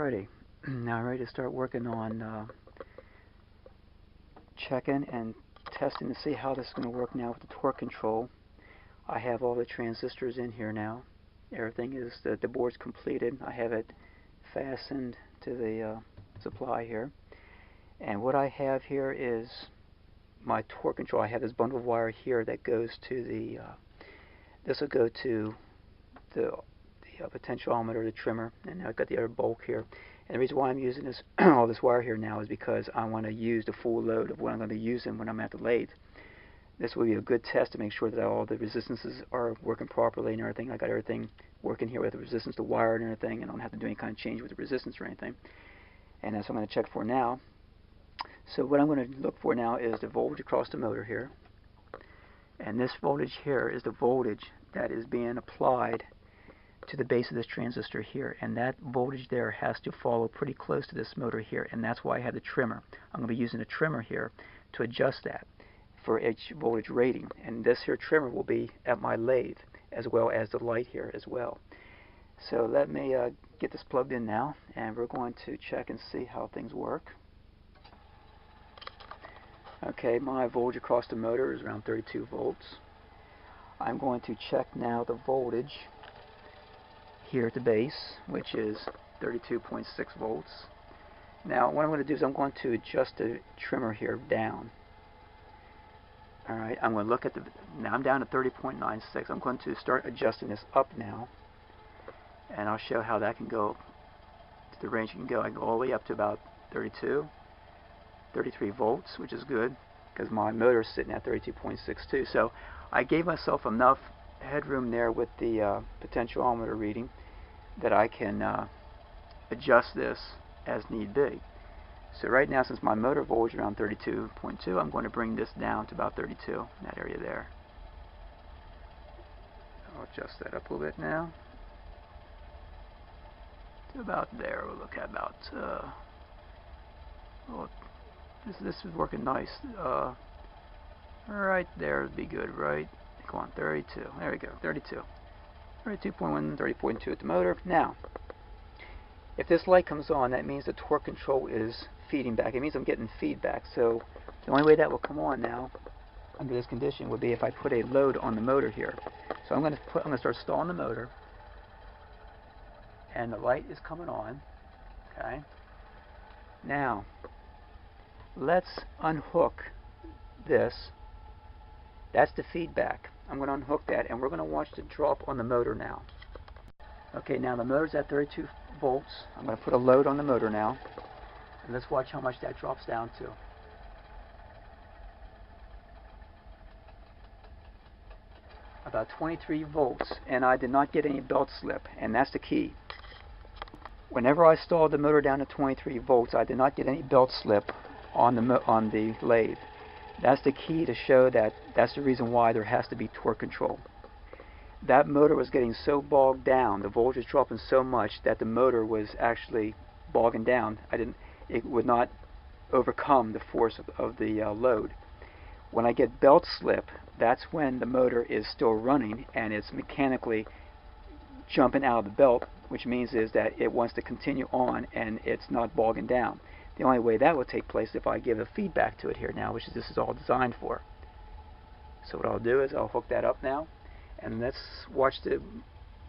Alrighty, now I'm ready to start working on checking and testing to see how this is going to work now with the torque control. I have all the transistors in here now. Everything is, the board's completed. I have it fastened to the supply here. And what I have here is my torque control. I have this bundle of wire here that goes to the, this will go to the potentiometer, the trimmer, and I've got the other bulk here. And the reason why I'm using this all this wire here now is because I want to use the full load of what I'm going to be using when I'm at the lathe. This will be a good test to make sure that all the resistances are working properly and everything. I got everything working here with the resistance, the wire and everything, and I don't have to do any kind of change with the resistance or anything. And that's what I'm going to check for now. So what I'm going to look for now is the voltage across the motor here. And this voltage here is the voltage that is being applied to the base of this transistor here, and that voltage there has to follow pretty close to this motor here, and that's why I have the trimmer. I'm going to be using a trimmer here to adjust that for each voltage rating, and this here trimmer will be at my lathe as well as the light here as well. So let me get this plugged in now, and we're going to check and see how things work. Okay, my voltage across the motor is around 32 volts. I'm going to check now the voltage here at the base, which is 32.6 volts. Now what I'm going to do is I'm going to adjust the trimmer here down. Alright, I'm going to look at the, now I'm down to 30.96. I'm going to start adjusting this up now, and I'll show how that can go to the range you can go. I can go all the way up to about 33 volts, which is good because my motor is sitting at 32.62. So I gave myself enough headroom there with the potentiometer reading that I can adjust this as need be. So right now, since my motor voltage is around 32.2, I'm going to bring this down to about 32 in that area there. I'll adjust that up a little bit now to about there. We'll look at about well, this is working nice. Right there would be good, right? Come on, 32. There we go, 32. 32.1, 30.2 at the motor. Now, if this light comes on, that means the torque control is feeding back. It means I'm getting feedback. So the only way that will come on now, under this condition, would be if I put a load on the motor here. So I'm going to start stalling the motor, and the light is coming on. Okay. Now, let's unhook this. That's the feedback. I'm going to unhook that, and we're going to watch the drop on the motor now. Okay, now the motor's at 32 volts. I'm going to put a load on the motor now, and let's watch how much that drops down to. About 23 volts, and I did not get any belt slip, and that's the key. Whenever I stalled the motor down to 23 volts, I did not get any belt slip on the lathe. That's the key to show that that's the reason why there has to be torque control. That motor was getting so bogged down, the voltage was dropping so much that the motor was actually bogging down. It would not overcome the force of the load. When I get belt slip, that's when the motor is still running and it's mechanically jumping out of the belt, which means is that it wants to continue on and it's not bogging down. The only way that would take place is if I give a feedback to it here now, which this is all designed for. So what I'll do is I'll hook that up now, and let's watch the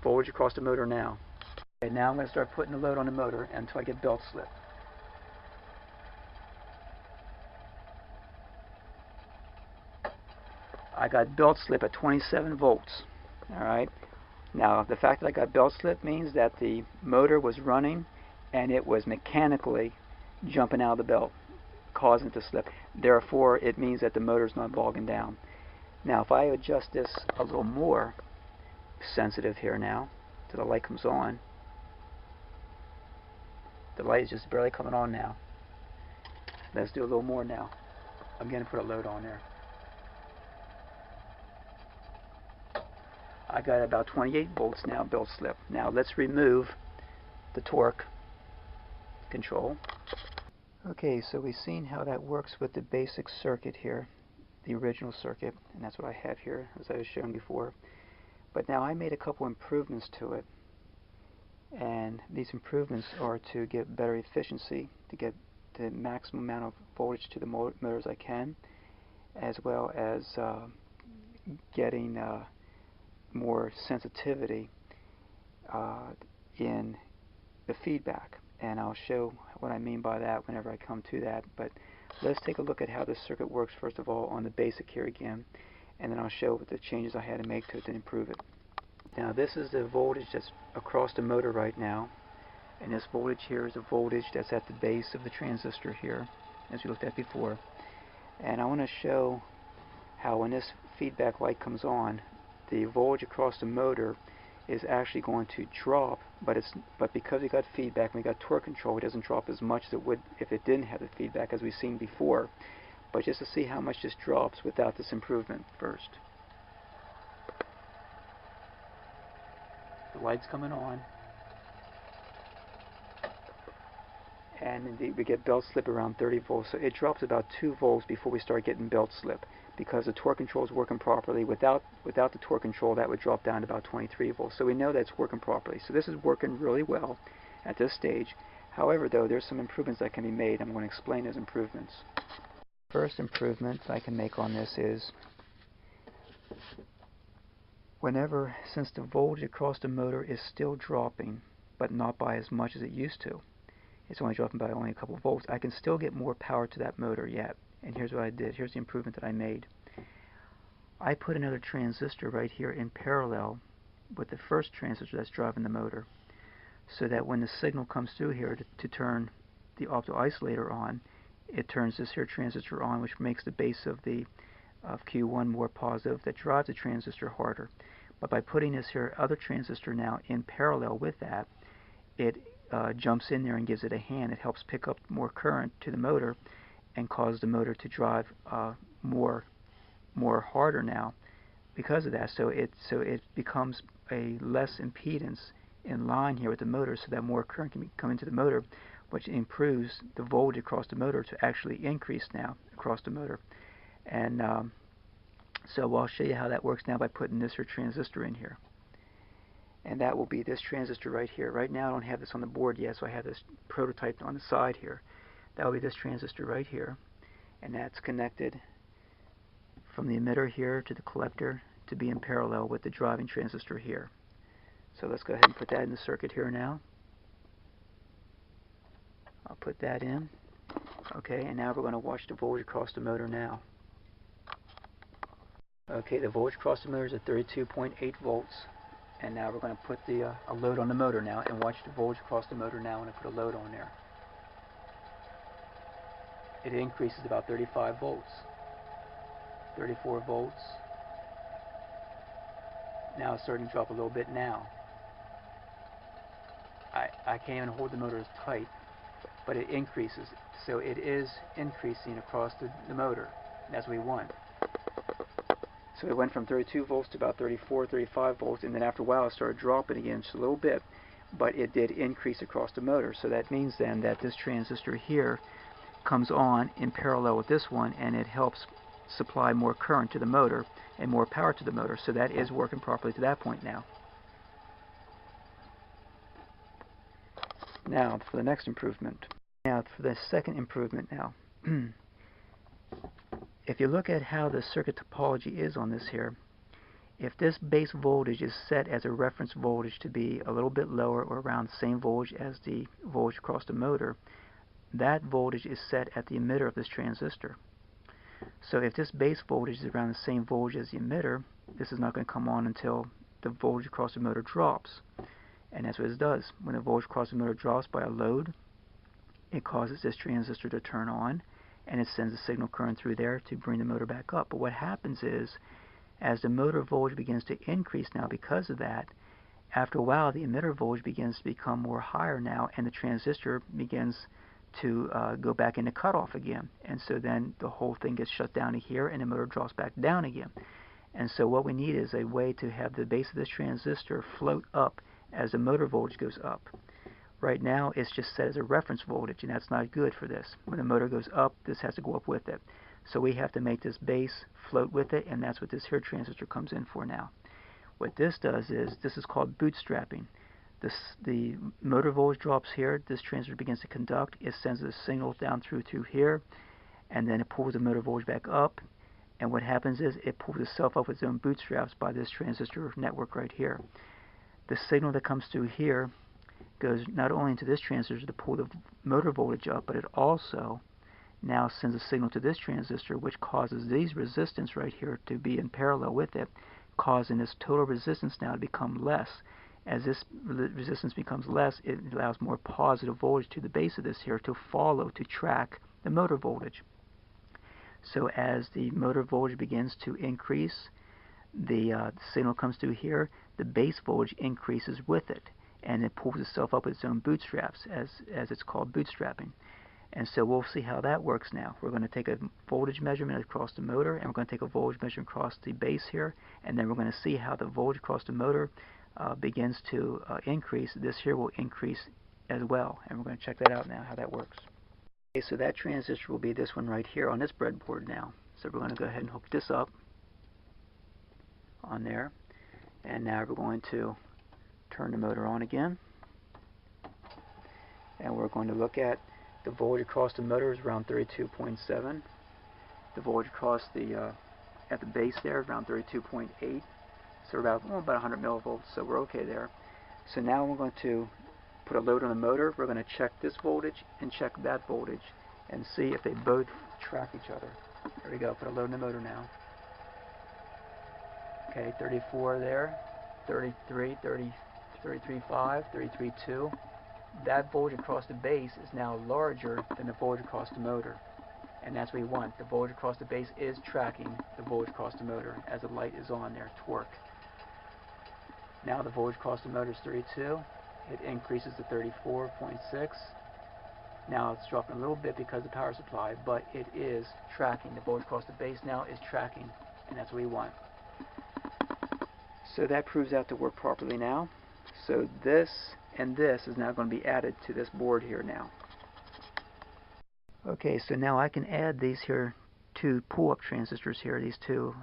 voltage across the motor now. Okay, now I'm going to start putting the load on the motor until I get belt slip. I got belt slip at 27 volts. Alright. Now the fact that I got belt slip means that the motor was running and it was mechanically jumping out of the belt, causing it to slip. Therefore, it means that the motor's not bogging down. Now, if I adjust this a little more sensitive here now, till the light comes on, the light is just barely coming on now. Let's do a little more now. I'm going to put a load on there. I got about 28 volts now, belt slip. Now, let's remove the torque control. Okay, so we've seen how that works with the basic circuit here, the original circuit, and that's what I have here as I was showing before. But now I made a couple improvements to it. And these improvements are to get better efficiency, to get the maximum amount of voltage to the motor as I can, as well as getting more sensitivity in the feedback. And I'll show what I mean by that whenever I come to that. But let's take a look at how this circuit works first of all on the basic here again, and then I'll show what the changes I had to make to it to improve it. Now this is the voltage that's across the motor right now, and this voltage here is a voltage that's at the base of the transistor here, as we looked at before. And I want to show how when this feedback light comes on, the voltage across the motor is actually going to drop, but because we got feedback and we got torque control, it doesn't drop as much as it would if it didn't have the feedback, as we've seen before. But just to see how much this drops without this improvement first. The light's coming on, and indeed we get belt slip around 30 volts, so it drops about 2 volts before we start getting belt slip, because the torque control is working properly. Without the torque control, that would drop down to about 23 volts, so we know that's working properly. So this is working really well at this stage. However, though, there's some improvements that can be made. I'm going to explain those improvements. First improvement I can make on this is, since the voltage across the motor is still dropping, but not by as much as it used to, it's only dropping by only a couple volts, I can still get more power to that motor yet. And here's what I did. Here's the improvement that I made. I put another transistor right here in parallel with the first transistor that's driving the motor, so that when the signal comes through here to turn the opto isolator on, it turns this here transistor on, which makes the base of Q1 more positive, that drives the transistor harder. But by putting this here other transistor now in parallel with that, it jumps in there and gives it a hand. It helps pick up more current to the motor and cause the motor to drive more harder now because of that. So it becomes a less impedance in line here with the motor, so that more current can come into the motor, which improves the voltage across the motor to actually increase now across the motor. And so I'll show you how that works now by putting this here transistor in here. And that will be this transistor right here. Right now I don't have this on the board yet, so I have this prototype on the side here. That will be this transistor right here, and that's connected from the emitter here to the collector to be in parallel with the driving transistor here. So let's go ahead and put that in the circuit here now. I'll put that in. Okay, and now we're going to watch the voltage across the motor now. Okay, the voltage across the motor is at 32.8 volts. And now we're going to put a load on the motor now and watch the voltage across the motor now when I put a load on there. It increases about 35 volts, 34 volts. Now it's starting to drop a little bit now. I can't even hold the motor as tight, but it increases. So it is increasing across the motor. That's what we want. So it went from 32 volts to about 34, 35 volts, and then after a while it started dropping again just a little bit, but it did increase across the motor. So that means then that this transistor here comes on in parallel with this one, and it helps supply more current to the motor and more power to the motor. So that is working properly to that point now. Now for the next improvement. Now for the second improvement now. If you look at how the circuit topology is on this here, if this base voltage is set as a reference voltage to be a little bit lower or around the same voltage as the voltage across the motor, that voltage is set at the emitter of this transistor. So if this base voltage is around the same voltage as the emitter, this is not going to come on until the voltage across the motor drops. And that's what it does. When the voltage across the motor drops by a load, it causes this transistor to turn on, and it sends a signal current through there to bring the motor back up. But what happens is, as the motor voltage begins to increase now because of that, after a while the emitter voltage begins to become more higher now, and the transistor begins to go back into cutoff again. And so then the whole thing gets shut down to here, and the motor drops back down again. And so what we need is a way to have the base of this transistor float up as the motor voltage goes up. Right now it's just set as a reference voltage, and that's not good for this. When the motor goes up, this has to go up with it. So we have to make this base float with it, and that's what this here transistor comes in for now. What this does is, this is called bootstrapping. the motor voltage drops here. This transistor begins to conduct. It sends a signal down through here, and then it pulls the motor voltage back up. And what happens is it pulls itself up with its own bootstraps by this transistor network right here. The signal that comes through here goes not only into this transistor to pull the motor voltage up, but it also now sends a signal to this transistor, which causes these resistance right here to be in parallel with it, causing this total resistance now to become less. As this resistance becomes less, it allows more positive voltage to the base of this here to follow, to track the motor voltage. So as the motor voltage begins to increase, the signal comes through here, the base voltage increases with it, and it pulls itself up with its own bootstraps, as it's called bootstrapping. And so we'll see how that works now. We're going to take a voltage measurement across the motor, and we're going to take a voltage measurement across the base here, and then we're going to see how the voltage across the motor begins to increase. This here will increase as well, and we're going to check that out now, how that works. Okay, so that transistor will be this one right here on this breadboard now. So we're going to go ahead and hook this up on there, and now we're going to turn the motor on again, and we're going to look at the voltage across the motor is around 32.7. The voltage across the at the base there is around 32.8. So we're about 100 millivolts. So we're okay there. So now we're going to put a load on the motor. We're going to check this voltage and check that voltage and see if they both track each other. There we go. Put a load on the motor now. Okay, 34 there, 33, 33.5, 33.2. That voltage across the base is now larger than the voltage across the motor, and that's what we want. The voltage across the base is tracking the voltage across the motor as the light is on there, torque. Now the voltage across the motor is 32. It increases to 34.6. Now it's dropping a little bit because of the power supply, but it is tracking. The voltage across the base now is tracking, and that's what we want. So that proves out to work properly now. So this and this is now going to be added to this board here now. Okay, so now I can add these here two pull-up transistors here, these two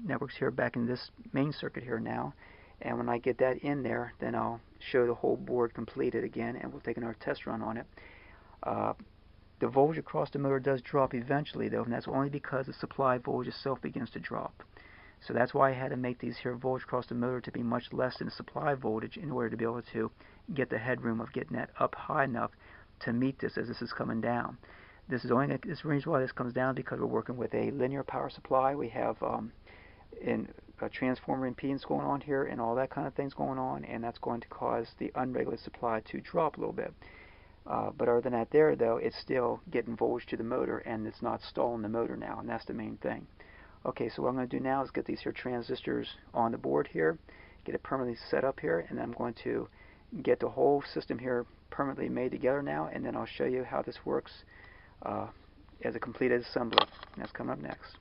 networks here back in this main circuit here now. And when I get that in there, then I'll show the whole board completed again, and we'll take another test run on it. The voltage across the motor does drop eventually though, and that's only because the supply voltage itself begins to drop. So that's why I had to make these here voltage across the motor to be much less than the supply voltage in order to be able to get the headroom of getting that up high enough to meet this as this is coming down. This reason why this comes down because we're working with a linear power supply. We have a transformer impedance going on here and all that kind of things going on, and that's going to cause the unregulated supply to drop a little bit. But other than that there though, it's still getting voltage to the motor, and it's not stalling the motor now, and that's the main thing. Okay, so what I'm going to do now is get these here transistors on the board here, get it permanently set up here, and then I'm going to get the whole system here permanently made together now, and then I'll show you how this works as a completed assembly. And that's coming up next.